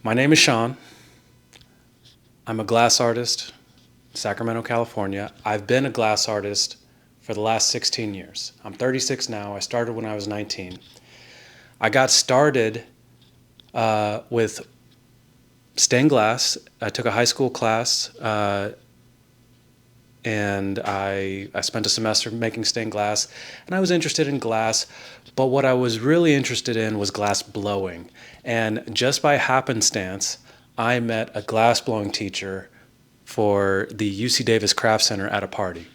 My name is Sean. I'm a glass artist, Sacramento, California. I've been a glass artist for the last 16 years. I'm 36 now. I started when I was 19. I got started with stained glass. I took a high school class and I spent a semester making stained glass, and I was interested in glass, but what I was really interested in was glass blowing. And just by happenstance, I met a glass blowing teacher for the UC Davis Craft Center at a party.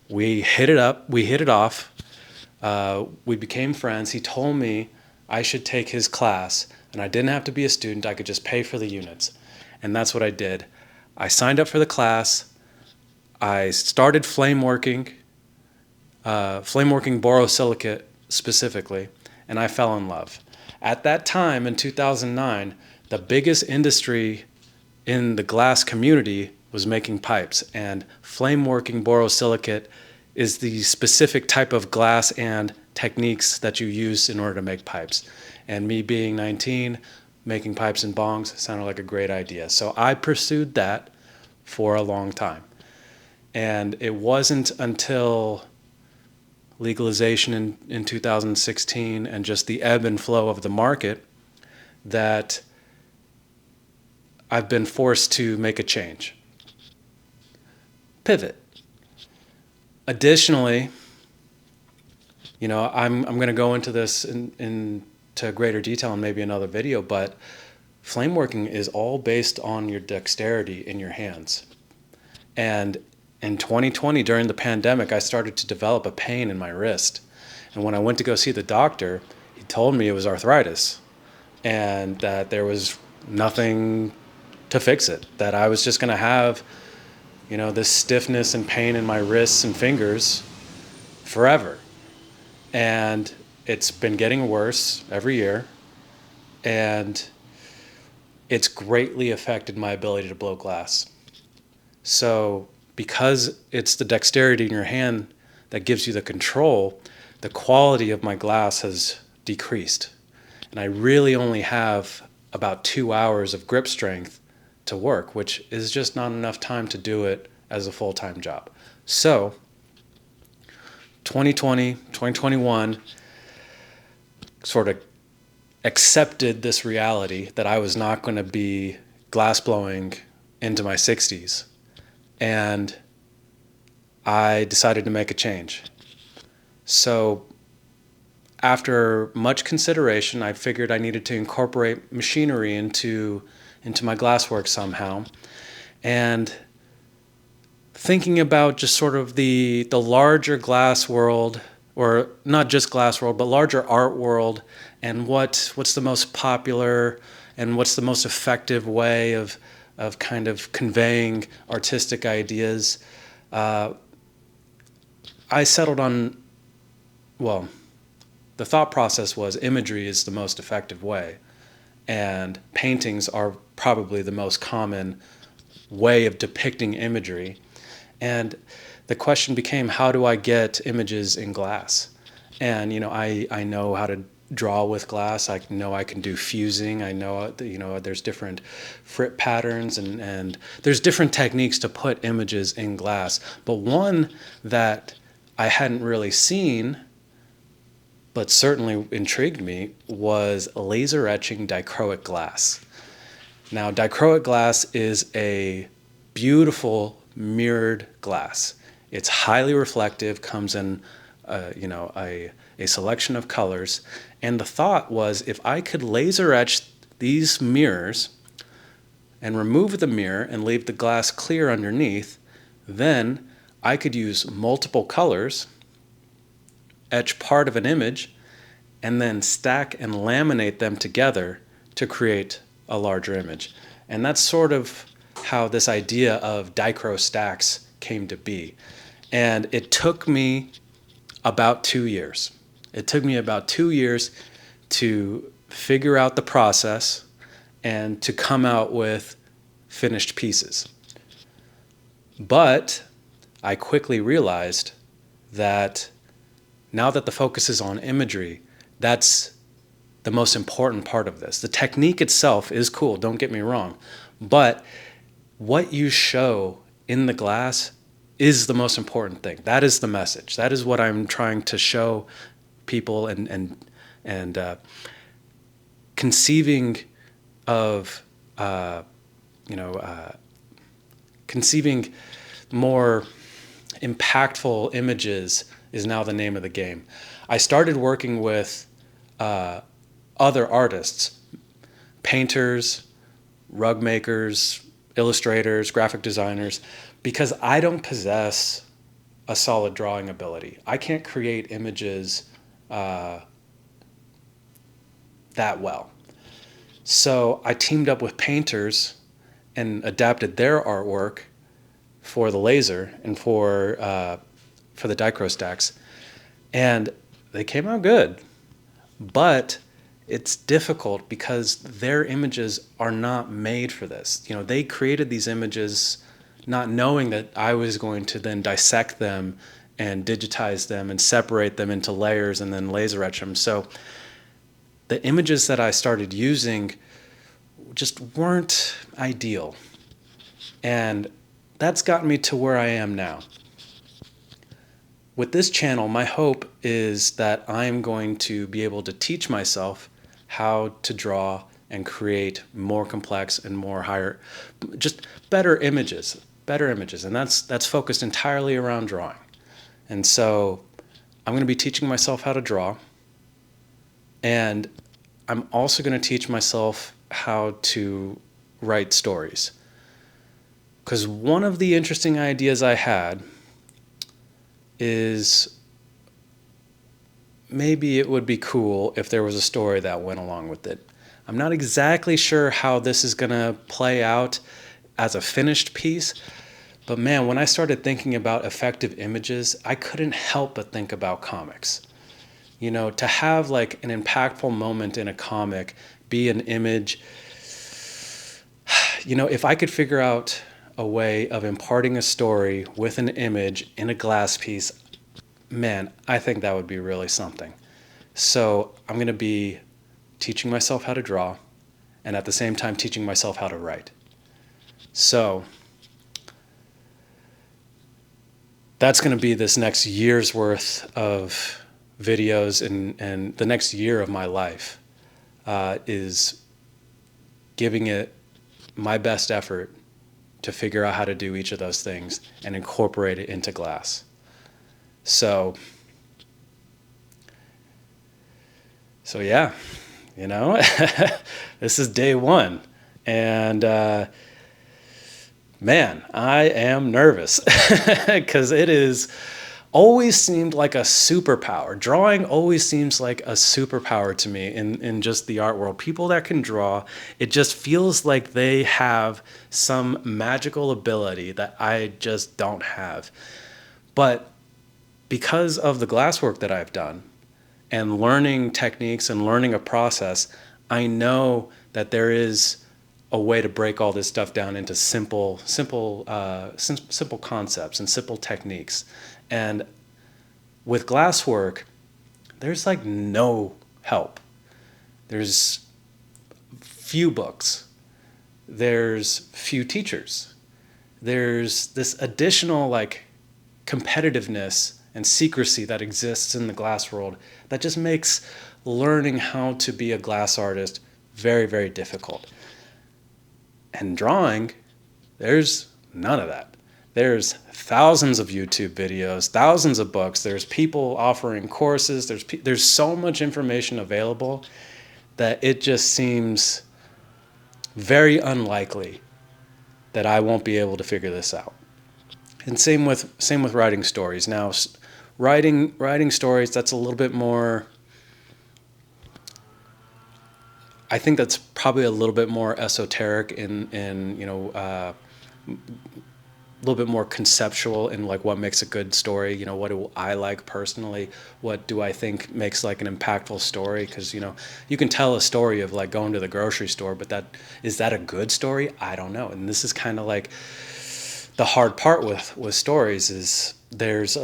We hit it up, we hit it off, we became friends. He told me I should take his class, and I didn't have to be a student, I could just pay for the units. And that's what I did. I signed up for the class. I started flame working borosilicate specifically, and I fell in love. At that time, in 2009, the biggest industry in the glass community was making pipes, and flame working borosilicate is the specific type of glass and techniques that you use in order to make pipes. And me being 19, making pipes and bongs sounded like a great idea. So I pursued that for a long time. And it wasn't until legalization in 2016 and just the ebb and flow of the market that I've been forced to make a change. Pivot. Additionally, I'm going to go into this into greater detail in maybe another video, but flame working is all based on your dexterity in your hands. And in 2020, during the pandemic, I started to develop a pain in my wrist. And when I went to go see the doctor, he told me it was arthritis and that there was nothing to fix it, that I was just going to have, this stiffness and pain in my wrists and fingers forever. And it's been getting worse every year. And it's greatly affected my ability to blow glass. So because it's the dexterity in your hand that gives you the control, the quality of my glass has decreased. And I really only have about 2 hours of grip strength to work, which is just not enough time to do it as a full-time job. So 2020, 2021 sort of accepted this reality that I was not going to be glass blowing into my 60s. And I decided to make a change. So after much consideration, I figured I needed to incorporate machinery into my glasswork somehow. And thinking about just sort of the larger glass world, or not just glass world, but larger art world, and what's the most popular and what's the most effective way of kind of conveying artistic ideas, I settled on, the thought process was imagery is the most effective way, and paintings are probably the most common way of depicting imagery. And the question became, how do I get images in glass? And, I know how to draw with glass. I know I can do fusing. I know, there's different frit patterns and there's different techniques to put images in glass. But one that I hadn't really seen, but certainly intrigued me, was laser etching dichroic glass. Now, dichroic glass is a beautiful mirrored glass. It's highly reflective, comes in a selection of colors. And the thought was, if I could laser etch these mirrors and remove the mirror and leave the glass clear underneath, then I could use multiple colors, etch part of an image, and then stack and laminate them together to create a larger image. And that's sort of how this idea of dichro stacks came to be. And it took me about 2 years. It took me about 2 years to figure out the process and to come out with finished pieces. But I quickly realized that now that the focus is on imagery, that's the most important part of this. The technique itself is cool, don't get me wrong, but what you show in the glass is the most important thing. That is the message. That is what I'm trying to show people, and conceiving of conceiving more impactful images is now the name of the game. I started working with other artists, painters, rug makers, illustrators, graphic designers, because I don't possess a solid drawing ability. I can't create images that well. So I teamed up with painters and adapted their artwork for the laser and for the Dichro stacks, and they came out good. But it's difficult because their images are not made for this. They created these images not knowing that I was going to then dissect them and digitize them and separate them into layers and then laser etch them. So the images that I started using just weren't ideal. And that's gotten me to where I am now. With this channel, my hope is that I'm going to be able to teach myself how to draw and create more complex and just better images. And that's focused entirely around drawing. And so I'm going to be teaching myself how to draw, and I'm also going to teach myself how to write stories. Because one of the interesting ideas I had is maybe it would be cool if there was a story that went along with it. I'm not exactly sure how this is going to play out as a finished piece, but man, when I started thinking about effective images, I couldn't help but think about comics. To have like an impactful moment in a comic be an image, if I could figure out a way of imparting a story with an image in a glass piece, man, I think that would be really something. So I'm going to be teaching myself how to draw, and at the same time teaching myself how to write. So that's going to be this next year's worth of videos, and the next year of my life is giving it my best effort to figure out how to do each of those things and incorporate it into glass. So yeah, this is day one, and man, I am nervous because it is always seemed like a superpower. Drawing always seems like a superpower to me in just the art world. People that can draw, it just feels like they have some magical ability that I just don't have. But because of the glasswork that I've done and learning techniques and learning a process, I know that there is a way to break all this stuff down into simple concepts and simple techniques. And with glasswork, there's like no help. There's few books. There's few teachers. There's this additional like competitiveness and secrecy that exists in the glass world that just makes learning how to be a glass artist very, very difficult. And drawing, there's none of that. There's thousands of YouTube videos, thousands of books. There's people offering courses. There's so much information available that it just seems very unlikely that I won't be able to figure this out. And same with writing stories. Now, writing stories, that's a little bit more. I think that's probably a little bit more esoteric and a little bit more conceptual in like what makes a good story. What do I like personally? What do I think makes like an impactful story? Because you can tell a story of like going to the grocery store, but is that a good story? I don't know. And this is kind of like the hard part with stories is there's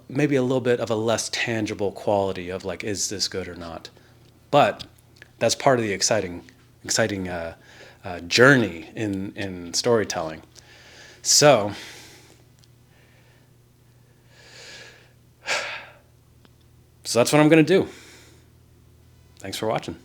maybe a little bit of a less tangible quality of like, is this good or not? But that's part of the exciting journey in storytelling. So that's what I'm going to do. Thanks for watching.